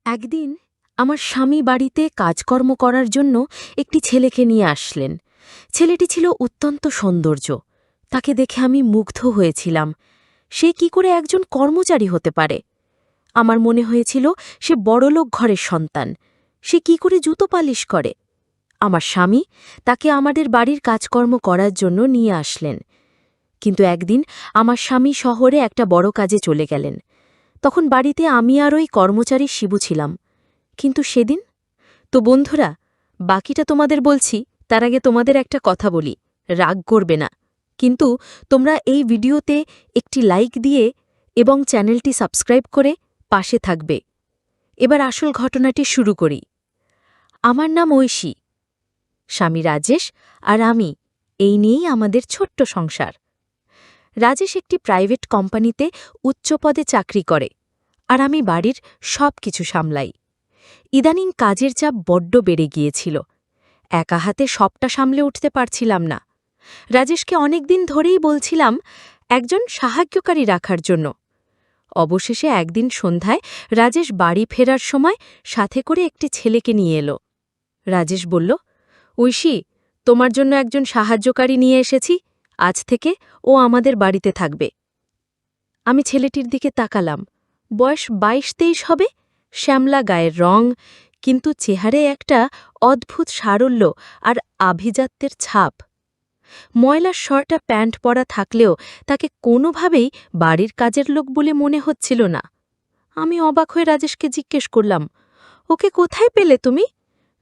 একদিন আমার স্বামী বাড়িতে কাজকর্ম করার জন্য একটি ছেলেকে নিয়ে আসলেন। ছেলেটি ছিল অত্যন্ত সৌন্দর্য। তাকে দেখে আমি মুগ্ধ হয়েছিলাম। সে কি করে একজন কর্মচারী হতে পারে? আমার মনে হয়েছিল সে বড়লোক ঘরের সন্তান। সে কি করে জুতো পালিশ করে? আমার স্বামী তাকে আমাদের বাড়ির কাজকর্ম করার জন্য নিয়ে আসলেন। কিন্তু একদিন আমার স্বামী শহরে একটা বড় কাজে চলে গেলেন। তখন বাড়িতে আমি আর ওই কর্মচারী শিবু ছিলাম। কিন্তু সেদিন তো বন্ধুরা, বাকিটা তোমাদের বলছি, তার আগে তোমাদের একটা কথা বলি, রাগ করবে না। কিন্তু তোমরা এই ভিডিওতে একটি লাইক দিয়ে এবং চ্যানেলটি সাবস্ক্রাইব করে পাশে থাকবে। এবার আসল ঘটনাটি শুরু করি। আমার নাম ঐশী, স্বামী রাজেশ আর আমি, এই নিয়েই আমাদের ছোট্ট সংসার। রাজেশ একটি প্রাইভেট কোম্পানিতে উচ্চপদে চাকরি করে, আর আমি বাড়ির সব কিছু সামলাই। ইদানিং কাজের চাপ বড্ড বেড়ে গিয়েছিল। একা হাতে সবটা সামলে উঠতে পারছিলাম না। রাজেশকে অনেকদিন ধরেই বলছিলাম একজন সাহায্যকারী রাখার জন্য। অবশেষে একদিন সন্ধ্যায় রাজেশ বাড়ি ফেরার সময় সাথে করে একটি ছেলেকে নিয়ে এলো। রাজেশ বলল, ঐশী, তোমার জন্য একজন সাহায্যকারী নিয়ে এসেছি। আজ থেকে ও আমাদের বাড়িতে থাকবে। আমি ছেলেটির দিকে তাকালাম। বয়স ২২-২৩ হবে, শ্যামলা গায়ের রং, কিন্তু চেহারায় একটা অদ্ভুত সারল্য আর আভিজাত্যের ছাপ। ময়লা শার্ট প্যান্ট পরা থাকলেও তাকে কোনোভাবেই বাড়ির কাজের লোক বলে মনে হচ্ছিল না। আমি অবাক হয়ে রাজেশকে জিজ্ঞেস করলাম, ওকে কোথায় পেলে তুমি?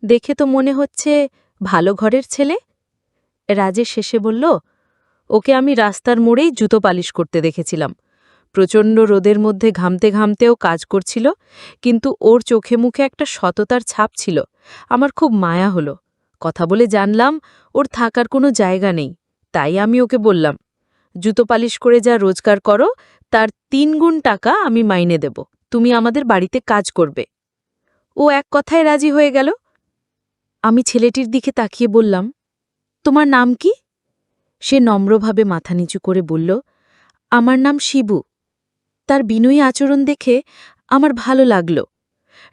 দেখে তো মনে হচ্ছে ভালো ঘরের ছেলে। রাজেশ শেষে বলল, ওকে আমি রাস্তার মোড়েই জুতো পালিশ করতে দেখেছিলাম। প্রচণ্ড রোদের মধ্যে ঘামতে ঘামতেও কাজ করছিল, কিন্তু ওর চোখে মুখে একটা সততার ছাপ ছিল। আমার খুব মায়া হলো। কথা বলে জানলাম ওর থাকার কোনো জায়গা নেই। তাই আমি ওকে বললাম, জুতো পালিশ করে যা রোজগার করো তার ৩ গুণ টাকা আমি মাইনে দেব, তুমি আমাদের বাড়িতে কাজ করবে। ও এক কথায় রাজি হয়ে গেল। আমি ছেলেটির দিকে তাকিয়ে বললাম, তোমার নাম কি? সে নম্রভাবে মাথা নিচু করে বলল, আমার নাম শিবু। তার বিনয়ী আচরণ দেখে আমার ভালো লাগল।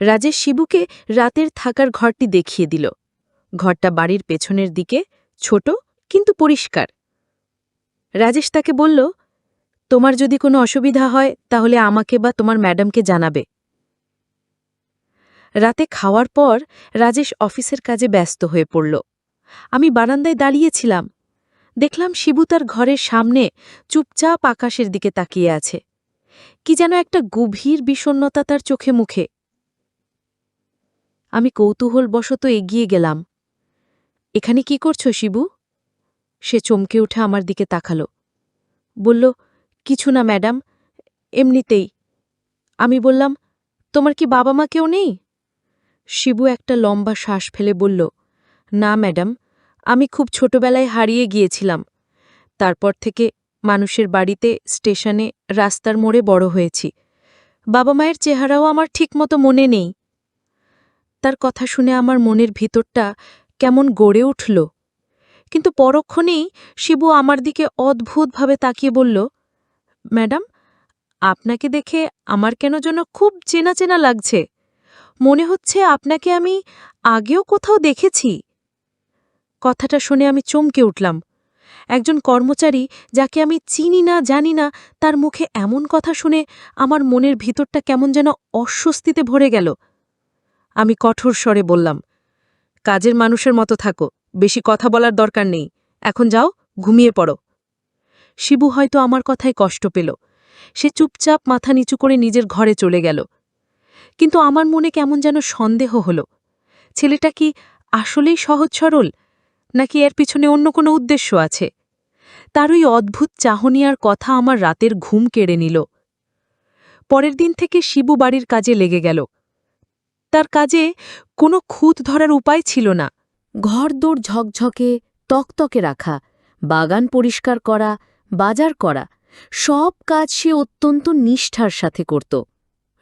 রাজেশ শিবুকে রাতের থাকার ঘরটি দেখিয়ে দিল। ঘরটা বাড়ির পেছনের দিকে, ছোট কিন্তু পরিষ্কার। রাজেশ তাকে বলল, তোমার যদি কোনো অসুবিধা হয় তাহলে আমাকে বা তোমার ম্যাডামকে জানাবে। রাতে খাওয়ার পর রাজেশ অফিসের কাজে ব্যস্ত হয়ে পড়ল। আমি বারান্দায় দাঁড়িয়েছিলাম। দেখলাম শিবু তার ঘরের সামনে চুপচাপ আকাশের দিকে তাকিয়ে আছে। কি যেন একটা গভীর বিষণ্ণতা তার চোখে মুখে। আমি কৌতূহলবশত এগিয়ে গেলাম। এখানে কি করছো শিবু? সে চমকে উঠে আমার দিকে তাকালো। বলল, কিছু না ম্যাডাম, এমনিতেই। আমি বললাম, তোমার কি বাবা মা কেউ নেই? শিবু একটা লম্বা শ্বাস ফেলে বলল, না ম্যাডাম, আমি খুব ছোটবেলায় হারিয়ে গিয়েছিলাম। তারপর থেকে মানুষের বাড়িতে, স্টেশনে, রাস্তার মোড়ে বড় হয়েছি। বাবা মায়ের চেহারাও আমার ঠিকমতো মনে নেই। তার কথা শুনে আমার মনের ভিতরটা কেমন গড়ে উঠল। কিন্তু পরক্ষণেই শিবু আমার দিকে অদ্ভুতভাবে তাকিয়ে বলল, ম্যাডাম, আপনাকে দেখে আমার কেন যেন খুব চেনা চেনা লাগছে। মনে হচ্ছে আপনাকে আমি আগেও কোথাও দেখেছি। কথাটা শুনে আমি চমকে উঠলাম। একজন কর্মচারী যাকে আমি চিনি না জানি না, তার মুখে এমন কথা শুনে আমার মনের ভিতরটা কেমন যেন অস্বস্তিতে ভরে গেল। আমি কঠোর স্বরে বললাম, কাজের মানুষের মতো থাকো, বেশি কথা বলার দরকার নেই। এখন যাও, ঘুমিয়ে পড়ো। শিবু হয়তো আমার কথায় কষ্ট পেল। সে চুপচাপ মাথা নিচু করে নিজের ঘরে চলে গেল। কিন্তু আমার মনে কেমন যেন সন্দেহ হল। ছেলেটা কি আসলেই সহজ সরল, নাকি এর পিছনে অন্য কোনো উদ্দেশ্য আছে? তার ওই অদ্ভুত চাহনিয়ার কথা আমার রাতের ঘুম কেড়ে নিল। পরের দিন থেকে শিবু বাড়ির কাজে লেগে গেল। তার কাজে কোনো খুঁত ধরার উপায় ছিল না। ঘরদোর ঝকঝকে তকতকে রাখা, বাগান পরিষ্কার করা, বাজার করা, সব কাজ সে অত্যন্ত নিষ্ঠার সাথে করত।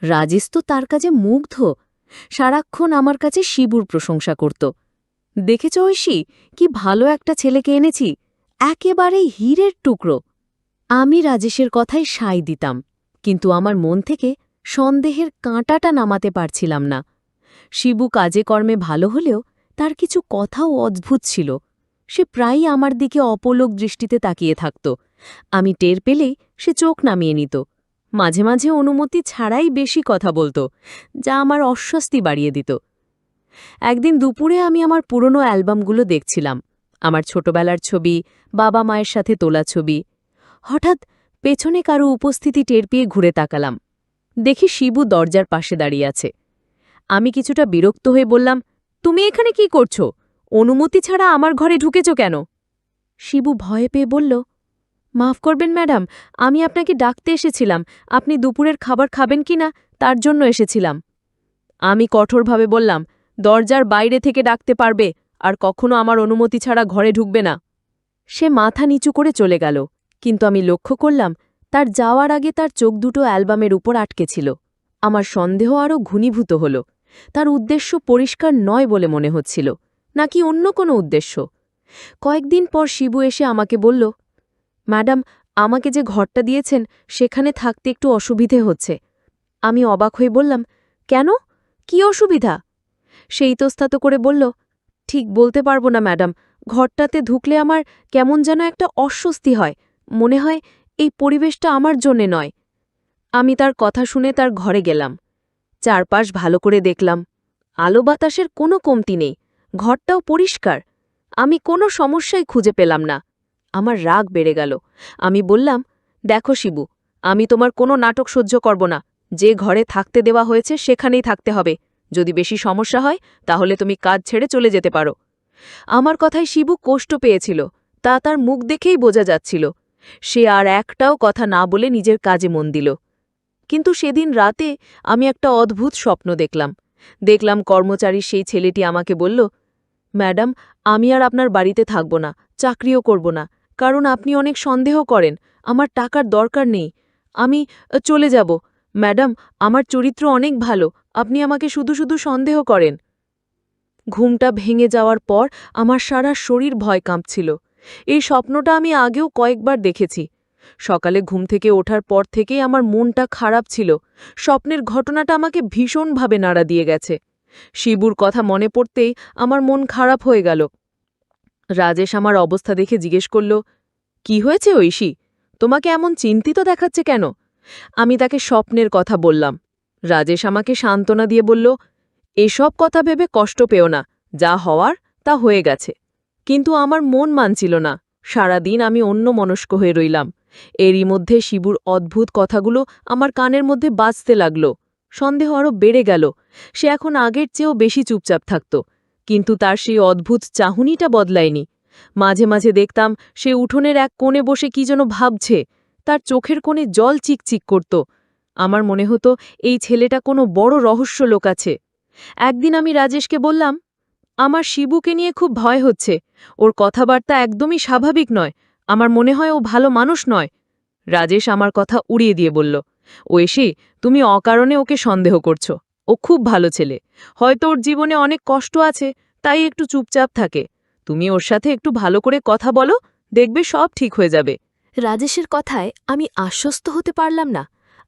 রাজেশ তো তার কাজে মুগ্ধ। সারাক্ষণ আমার কাছে শিবুর প্রশংসা করত। দেখেছ ঐশী, কি ভালো একটা ছেলেকে এনেছি, একেবারে হীরের টুকরো। আমি রাজেশের কথায় সায় দিতাম, কিন্তু আমার মন থেকে সন্দেহের কাঁটাটা নামাতে পারছিলাম না। শিবু কাজে কর্মে ভালো হলেও তার কিছু কথাও অদ্ভুত ছিল। সে প্রায়ই আমার দিকে অপলক দৃষ্টিতে তাকিয়ে থাকত। আমি টের পেলেই সে চোখ নামিয়ে নিত। মাঝে মাঝে অনুমতি ছাড়াই বেশি কথা বলত, যা আমার অস্বস্তি বাড়িয়ে দিত। একদিন দুপুরে আমি আমার পুরনো অ্যালবামগুলো দেখছিলাম, আমার ছোটবেলার ছবি, বাবা মায়ের সাথে তোলা ছবি। হঠাৎ পেছনে কারো উপস্থিতি টের পেয়ে ঘুরে তাকালাম। দেখি শিবু দরজার পাশে দাঁড়িয়ে আছে। আমি কিছুটা বিরক্ত হয়ে বললাম, তুমি এখানে কি করছো? অনুমতি ছাড়া আমার ঘরে ঢুকেছ কেন? শিবু ভয়ে পেয়ে বলল, মাফ করবেন ম্যাডাম, আমি আপনাকে ডাকতে এসেছিলাম। আপনি দুপুরের খাবার খাবেন কিনা তার জন্য এসেছিলাম। আমি কঠোরভাবে বললাম, দরজার বাইরে থেকে ডাকতে পারবে, আর কখনো আমার অনুমতি ছাড়া ঘরে ঢুকবে না। সে মাথা নিচু করে চলে গেল, কিন্তু আমি লক্ষ্য করলাম তার যাওয়ার আগে তার চোখ দুটো অ্যালবামের উপর আটকে ছিল। আমার সন্দেহ আরও ঘনীভূত হল। তার উদ্দেশ্য পরিষ্কার নয় বলে মনে হচ্ছিল, নাকি অন্য কোনো উদ্দেশ্য। কয়েকদিন পর শিবু এসে আমাকে বলল, ম্যাডাম, আমাকে যে ঘরটা দিয়েছেন সেখানে থাকতে একটু অসুবিধে হচ্ছে। আমি অবাক হয়ে বললাম, কেন? কি অসুবিধা? সে ইতস্তত করে বলল, ঠিক বলতে পারবো না ম্যাডাম, ঘরটাতে ঢুকলে আমার কেমন যেন একটা অস্বস্তি হয়। মনে হয় এই পরিবেশটা আমার জন্যে নয়। আমি তার কথা শুনে তার ঘরে গেলাম। চারপাশ ভালো করে দেখলাম। আলো বাতাসের কোনো কমতি নেই, ঘরটাও পরিষ্কার। আমি কোনো সমস্যাই খুঁজে পেলাম না। আমার রাগ বেড়ে গেল। আমি বললাম, দেখো শিবু, আমি তোমার কোনো নাটক সহ্য করব না। যে ঘরে থাকতে দেওয়া হয়েছে সেখানেই থাকতে হবে। যদি বেশি সমস্যা হয় তাহলে তুমি কাজ ছেড়ে চলে যেতে পারো। আমার কথায় শিবু কষ্ট পেয়েছিল, তা তার মুখ দেখেই বোঝা যাচ্ছিল। সে আর একটাও কথা না বলে নিজের কাজে মন দিল। কিন্তু সেদিন রাতে আমি একটা অদ্ভুত স্বপ্ন দেখলাম কর্মচারী সেই ছেলেটি আমাকে বলল, ম্যাডাম, আমি আর আপনার বাড়িতে থাকব না, চাকরিও করব না, কারণ আপনি অনেক সন্দেহ করেন। আমার টাকার দরকার নেই, আমি চলে যাব। ম্যাডাম, আমার চরিত্র অনেক ভালো, আপনি আমাকে শুধু শুধু সন্দেহ করেন। ঘুমটা ভেঙে যাওয়ার পর আমার সারা শরীর ভয় কাঁপছিল। এই স্বপ্নটা আমি আগেও কয়েকবার দেখেছি। সকালে ঘুম থেকে ওঠার পর থেকেই আমার মনটা খারাপ ছিল। স্বপ্নের ঘটনাটা আমাকে ভীষণভাবে নাড়া দিয়ে গেছে। শিবুর কথা মনে পড়তেই আমার মন খারাপ হয়ে গেল। রাজেশ আমার অবস্থা দেখে জিজ্ঞেস করল, কি হয়েছে ঐশী? তোমাকে এমন চিন্তিত দেখাচ্ছে কেন? আমি তাকে স্বপ্নের কথা বললাম। রাজেশ আমাকে সান্ত্বনা দিয়ে বলল, এসব কথা ভেবে কষ্ট পেও না, যা হওয়ার তা হয়ে গেছে। কিন্তু আমার মন মানছিল না। সারাদিন আমি অন্যমনস্ক হয়ে রইলাম। এরই মধ্যে শিবুর অদ্ভুত কথাগুলো আমার কানের মধ্যে বাজতে লাগল। সন্দেহ আরও বেড়ে গেল। সে এখন আগের চেয়েও বেশি চুপচাপ থাকত, কিন্তু তার সেই অদ্ভুত চাহনিটা বদলায়নি। মাঝে মাঝে দেখতাম সে উঠোনের এক কোণে বসে কি যেন ভাবছে। তার চোখের কোণে জল চিকচিক করত। আমার মনে হতো এই ছেলেটা কোনো বড় রহস্য লোক আছে। একদিন আমি রাজেশকে বললাম, আমার শিবুকে নিয়ে খুব ভয় হচ্ছে। ওর কথাবার্তা একদমই স্বাভাবিক নয়। আমার মনে হয় ও ভালো মানুষ নয়। রাজেশ আমার কথা উড়িয়ে দিয়ে বলল, ঐশী, তুমি অকারণে ওকে সন্দেহ করছো। ও খুব ভালো ছেলে। হয়তো ওর জীবনে অনেক কষ্ট আছে, তাই একটু চুপচাপ থাকে। তুমি ওর সাথে একটু ভালো করে কথা বলো, দেখবে সব ঠিক হয়ে যাবে। রাজেশের কথায় আমি আশ্বস্ত হতে পারলাম না।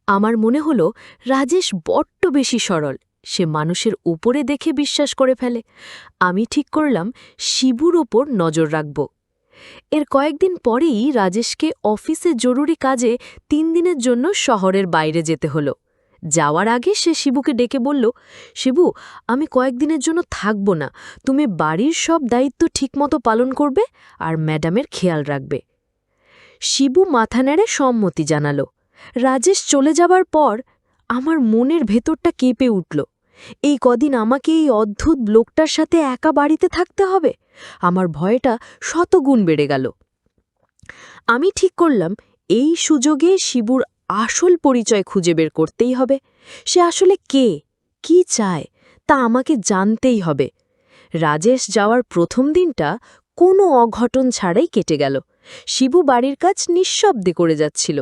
আমার মনে হলো রাজেশ বড্ড বেশি সরল। সে মানুষের উপরে দেখে বিশ্বাস করে ফেলে। আমি ঠিক করলাম শিবুর ওপর নজর রাখব। এর কয়েকদিন পরেই রাজেশকে অফিসে জরুরি কাজে 3 দিনের জন্য শহরের বাইরে যেতে হলো। যাওয়ার আগে সে শিবুকে ডেকে বলল, শিবু, আমি কয়েকদিনের জন্য থাকব না। তুমি বাড়ির সব দায়িত্ব ঠিকমতো পালন করবে আর ম্যাডামের খেয়াল রাখবে। শিবু মাথা নেড়ে সম্মতি জানালো। রাজেশ চলে যাবার পর আমার মনের ভেতরটা কেঁপে উঠল। এই কদিন আমাকে এই অদ্ভুত লোকটার সাথে একা বাড়িতে থাকতে হবে। আমার ভয়টা শতগুণ বেড়ে গেল। আমি ঠিক করলাম এই সুযোগে শিবুর আসল পরিচয় খুঁজে বের করতেই হবে। সে আসলে কে, কি চায়, তা আমাকে জানতেই হবে। রাজেশ যাওয়ার প্রথম দিনটা কোনো অঘটন ছাড়াই কেটে গেল। শিবু বাড়ির কাজ নিঃশব্দে করে যাচ্ছিল,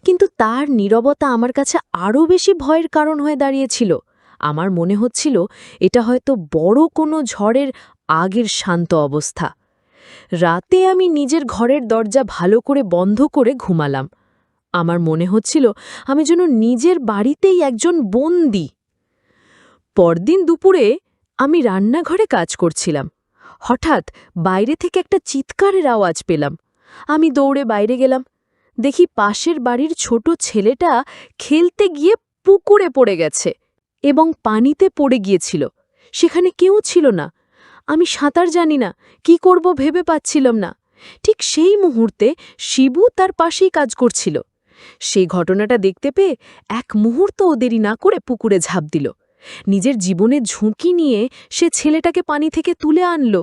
কিন্তু তার নীরবতা আমার কাছে আরও বেশি ভয়ের কারণ হয়ে দাঁড়িয়েছিল। আমার মনে হচ্ছিল এটা হয়তো বড় কোনো ঝড়ের আগের শান্ত অবস্থা। রাতে আমি নিজের ঘরের দরজা ভালো করে বন্ধ করে ঘুমালাম। আমার মনে হচ্ছিল আমি যেন নিজের বাড়িতেই একজন বন্দী। পরদিন দুপুরে আমি রান্নাঘরে কাজ করছিলাম। হঠাৎ বাইরে থেকে একটা চিৎকারের আওয়াজ পেলাম। আমি দৌড়ে বাইরে গেলাম। দেখি পাশের বাড়ির ছোট ছেলেটা খেলতে গিয়ে পুকুরে পড়ে গেছে এবং পানিতে পড়ে গিয়েছিল। সেখানে কেউ ছিল না। আমি সাঁতার জানি না, কি করব ভেবে পাচ্ছিলাম না। ঠিক সেই মুহূর্তে শিবু তার পাশেই কাজ করছিল। সেই ঘটনাটা দেখতে পেয়ে এক মুহূর্তও দেরি না করে পুকুরে ঝাঁপ দিল। নিজের জীবনের ঝুঁকি নিয়ে সে ছেলেটাকে পানি থেকে তুলে আনল।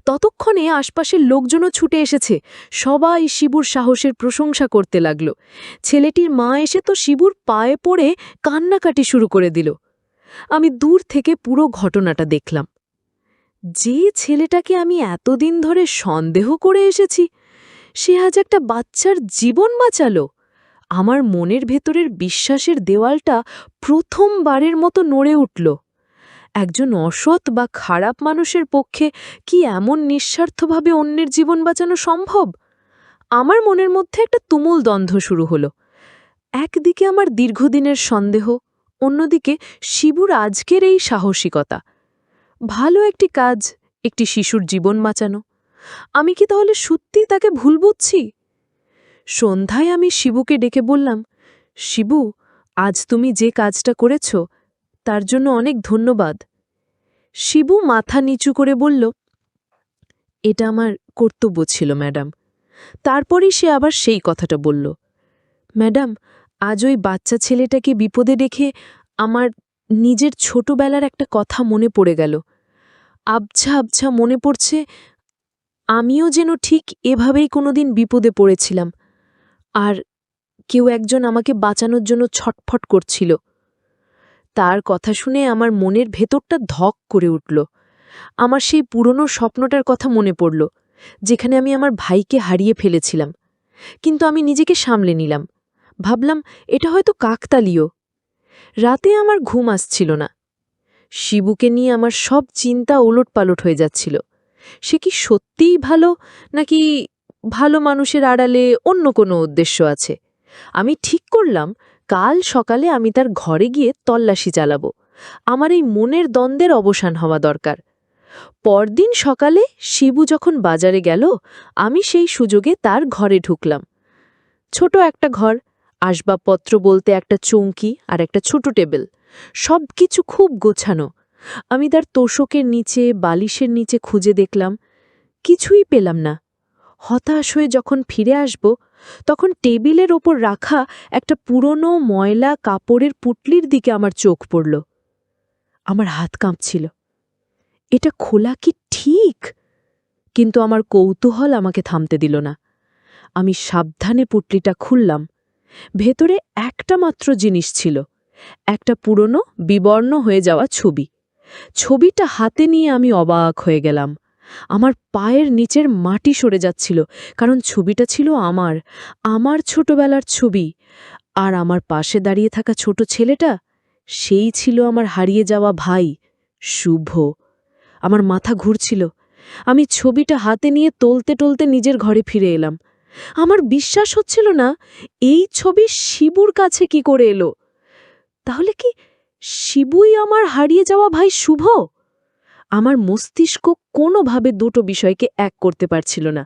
ততক্ষণে আশপাশের লোকজনও ছুটে এসেছে। সবাই শিবুর সাহসের প্রশংসা করতে লাগল। ছেলেটির মা এসে তো শিবুর পায়ে পড়ে কান্নাকাটি শুরু করে দিল। আমি দূর থেকে পুরো ঘটনাটা দেখলাম। যে ছেলেটাকে আমি এতদিন ধরে সন্দেহ করে এসেছি, সে আজ একটা বাচ্চার জীবন বাঁচালো। আমার মনের ভেতরের বিশ্বাসের দেওয়ালটা প্রথমবারের মতো নড়ে উঠল। একজন অসৎ বা খারাপ মানুষের পক্ষে কি এমন নিঃস্বার্থভাবে অন্যের জীবন বাঁচানো সম্ভব? আমার মনের মধ্যে একটা তুমুল দ্বন্দ্ব শুরু হলো। একদিকে আমার দীর্ঘদিনের সন্দেহ, অন্যদিকে শিবুর আজকের এই সাহসিকতা। ভালো একটি কাজ, একটি শিশুর জীবন বাঁচানো। আমি কি তাহলে সত্যি তাকে ভুল বুঝছি? সন্ধ্যায় আমি শিবুকে ডেকে বললাম, শিবু, আজ তুমি যে কাজটা করেছ তার জন্য অনেক ধন্যবাদ। শিবু মাথা নিচু করে বলল, এটা আমার কর্তব্য ছিল ম্যাডাম। তারপরই সে আবার সেই কথাটা বলল, ম্যাডাম, আজ ওই বাচ্চা ছেলেটাকে বিপদে রেখে আমার নিজের ছোটবেলার একটা কথা মনে পড়ে গেল। আবছা আবছা মনে পড়ছে আমিও যেন ঠিক এভাবেই কোনোদিন বিপদে পড়েছিলাম, আর কেউ একজন আমাকে বাঁচানোর জন্য ছটফট করছিল। তার কথা শুনে আমার মনের ভেতরটা ধক করে উঠল। আমার সেই পুরনো স্বপ্নটার কথা মনে পড়ল, যেখানে আমি আমার ভাইকে হারিয়ে ফেলেছিলাম। কিন্তু আমি নিজেকে সামলে নিলাম। ভাবলাম এটা হয়তো কাকতালীয়। রাতে আমার ঘুম আসছিল না। শিবুকে নিয়ে আমার সব চিন্তা ওলটপালট হয়ে যাচ্ছিল। সে কি সত্যিই ভালো, নাকি ভালো মানুষের আড়ালে অন্য কোনো উদ্দেশ্য আছে? আমি ঠিক করলাম কাল সকালে আমি তার ঘরে গিয়ে তল্লাশি চালাবো। আমার এই মনের দ্বন্দ্বের অবসান হওয়া দরকার। পরদিন সকালে শিবু যখন বাজারে গেল, আমি সেই সুযোগে তার ঘরে ঢুকলাম। ছোট একটা ঘর, আসবাবপত্র বলতে একটা চৌকি আর একটা ছোট টেবিল, সবকিছু খুব গোছানো। আমি তার তোষকের নিচে, বালিশের নিচে খুঁজে দেখলাম, কিছুই পেলাম না। হতাশ হয়ে যখন ফিরে আসব, তখন টেবিলের ওপর রাখা একটা পুরনো ময়লা কাপড়ের পুটলির দিকে আমার চোখ পড়ল। আমার হাত কাঁপছিল। এটা খোলা কি ঠিক? কিন্তু আমার কৌতূহল আমাকে থামতে দিল না। আমি সাবধানে পুটলিটা খুললাম। ভেতরে একটা মাত্র জিনিস ছিল, একটা পুরনো বিবর্ণ হয়ে যাওয়া ছবি। ছবিটা হাতে নিয়ে আমি অবাক হয়ে গেলাম। আমার পায়ের নিচের মাটি সরে যাচ্ছিল, কারণ ছবিটা ছিল আমার ছোটবেলার ছবি। আর আমার পাশে দাঁড়িয়ে থাকা ছোট ছেলেটা, সেই ছিল আমার হারিয়ে যাওয়া ভাই, শুভ। আমার মাথা ঘুরছিল। আমি ছবিটা হাতে নিয়ে টলতে টলতে নিজের ঘরে ফিরে এলাম। আমার বিশ্বাস হচ্ছিল না, এই ছবি শিবুর কাছে কি করে এলো? তাহলে কি শিবুই আমার হারিয়ে যাওয়া ভাই শুভ? আমার মস্তিষ্ক কোনোভাবে দুটো বিষয়কে এক করতে পারছিল না।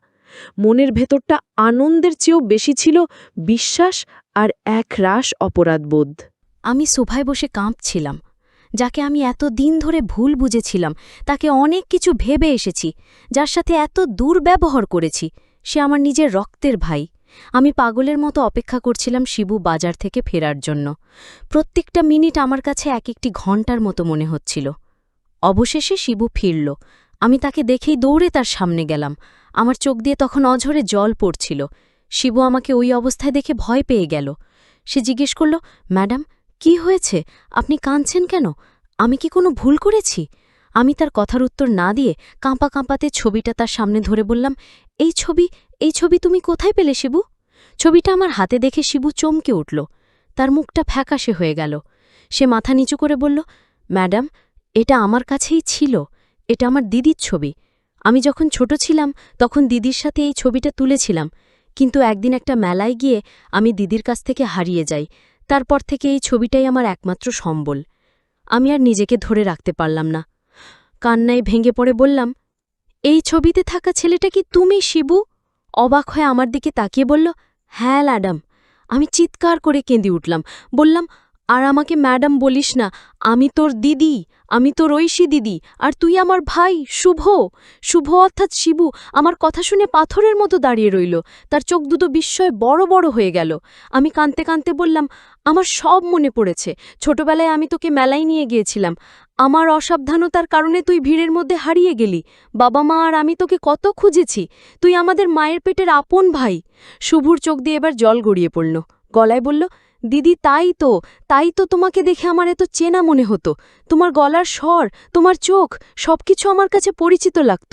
মনের ভেতরটা আনন্দের চেয়েও বেশি ছিল বিশ্বাস আর একরাশ অপরাধবোধ। আমি সোফায় বসে কাঁপছিলাম। যাকে আমি এত দিন ধরে ভুল বুঝেছিলাম, তাকে অনেক কিছু ভেবে এসেছি, যার সাথে এত দুর্ব্যবহার করেছি, সে আমার নিজের রক্তের ভাই। আমি পাগলের মতো অপেক্ষা করছিলাম শিবু বাজার থেকে ফেরার জন্য। প্রত্যেকটা মিনিট আমার কাছে এক একটি ঘণ্টার মতো মনে হচ্ছিল। অবশেষে শিবু ফিরল। আমি তাকে দেখেই দৌড়ে তার সামনে গেলাম। আমার চোখ দিয়ে তখন অঝরে জল পড়ছিল। শিবু আমাকে ওই অবস্থায় দেখে ভয় পেয়ে গেল। সে জিজ্ঞেস করল, ম্যাডাম, কি হয়েছে? আপনি কাঁদছেন কেন? আমি কি কোনো ভুল করেছি? আমি তার কথার উত্তর না দিয়ে কাঁপা কাঁপাতে ছবিটা তার সামনে ধরে বললাম, এই ছবি তুমি কোথায় পেলে শিবু? ছবিটা আমার হাতে দেখে শিবু চমকে উঠল। তার মুখটা ফ্যাকাশে হয়ে গেল। সে মাথা নিচু করে বলল, ম্যাডাম, এটা আমার কাছেই ছিল। এটা আমার দিদির ছবি। আমি যখন ছোট ছিলাম তখন দিদির সাথে এই ছবিটা তুলেছিলাম, কিন্তু একদিন একটা মেলায় গিয়ে আমি দিদির কাছ থেকে হারিয়ে যাই। তারপর থেকে এই ছবিটাই আমার একমাত্র সম্বল। আমি আর নিজেকে ধরে রাখতে পারলাম না। কান্নায় ভেঙে পড়ে বললাম, এই ছবিতে থাকা ছেলেটা কি তুমি, শিবু? অবাক হয়ে আমার দিকে তাকিয়ে বলল, হ্যাঁ ম্যাডাম। আমি চিৎকার করে কেঁদে উঠলাম, বললাম, আর আমাকে ম্যাডাম বলিস না, আমি তোর দিদি, আমি তোর ঐশী দিদি, আর তুই আমার ভাই শুভ। শুভ অর্থাৎ শিবু আমার কথা শুনে পাথরের মতো দাঁড়িয়ে রইল, তার চোখ দুটো বিস্ময়ে বড় বড় হয়ে গেল। আমি কাঁদতে কাঁদতে বললাম, আমার সব মনে পড়েছে, ছোটবেলায় আমি তোকে মেলায় নিয়ে গিয়েছিলাম, আমার অসাবধানতার কারণে তুই ভিড়ের মধ্যে হারিয়ে গেলি, বাবা মা আর আমি তোকে কত খুঁজেছি, তুই আমাদের মায়ের পেটের আপন ভাই। শুভুর চোখ দিয়ে এবার জল গড়িয়ে পড়ল, গলায় বলল, দিদি তাই তো তোমাকে দেখে আমার এত চেনা মনে হতো, তোমার গলার স্বর, তোমার চোখ, সবকিছু আমার কাছে পরিচিত লাগত।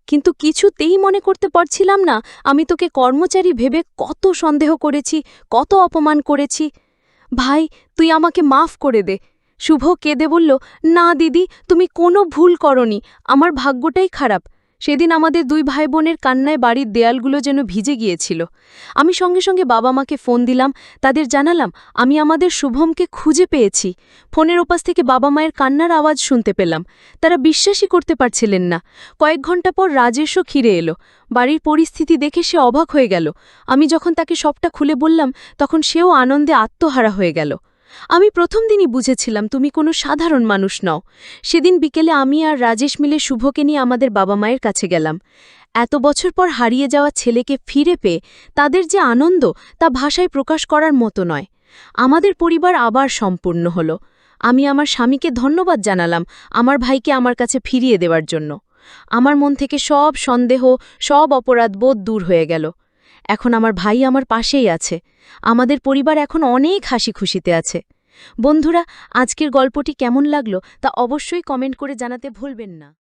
কিন্তু কিছুতেই মনে করতে পারছিলাম না আমি তোকে কর্মচারী ভেবে কত সন্দেহ করেছি, কত অপমান করেছি। ভাই, তুই আমাকে মাফ করে দে। শুভ কেঁদে বলল, না দিদি, তুমি কোনো ভুল করনি, আমার ভাগ্যটাই খারাপ। সেদিন আমাদের দুই ভাই বোনের কান্নায় বাড়ির দেয়ালগুলো যেন ভিজে গিয়েছিল। আমি সঙ্গে সঙ্গে বাবা মাকে ফোন দিলাম, তাদের জানালাম আমি আমাদের শুভমকে খুঁজে পেয়েছি। ফোনের ওপাশ থেকে বাবা মায়ের কান্নার আওয়াজ শুনতে পেলাম। তারা বিশ্বাসই করতে পারছিলেন না। কয়েক ঘন্টা পর রাজেশও ফিরে এলো। বাড়ির পরিস্থিতি দেখে সে অবাক হয়ে গেল। আমি যখন তাকে সবটা খুলে বললাম, তখন সেও আনন্দে আত্মহারা হয়ে গেল। আমি প্রথম দিনই বুঝেছিলাম তুমি কোনো সাধারণ মানুষ নও। সেদিন বিকেলে আমি আর রাজেশ মিলে শুভকে নিয়ে আমাদের বাবা মায়ের কাছে গেলাম। এত বছর পর হারিয়ে যাওয়া ছেলেকে ফিরে পেয়ে তাদের যে আনন্দ, তা ভাষায় প্রকাশ করার মতো নয়। আমাদের পরিবার আবার সম্পূর্ণ হল। আমি আমার স্বামীকে ধন্যবাদ জানালাম আমার ভাইকে আমার কাছে ফিরিয়ে দেওয়ার জন্য। আমার মন থেকে সব সন্দেহ, সব অপরাধবোধ দূর হয়ে গেল। এখন আমার ভাই আমার পাশেই আছে। আমাদের পরিবার এখন অনেক হাসি খুশিতে আছে। বন্ধুরা, আজকের গল্পটি কেমন লাগলো তা অবশ্যই কমেন্ট করে জানাতে ভুলবেন না।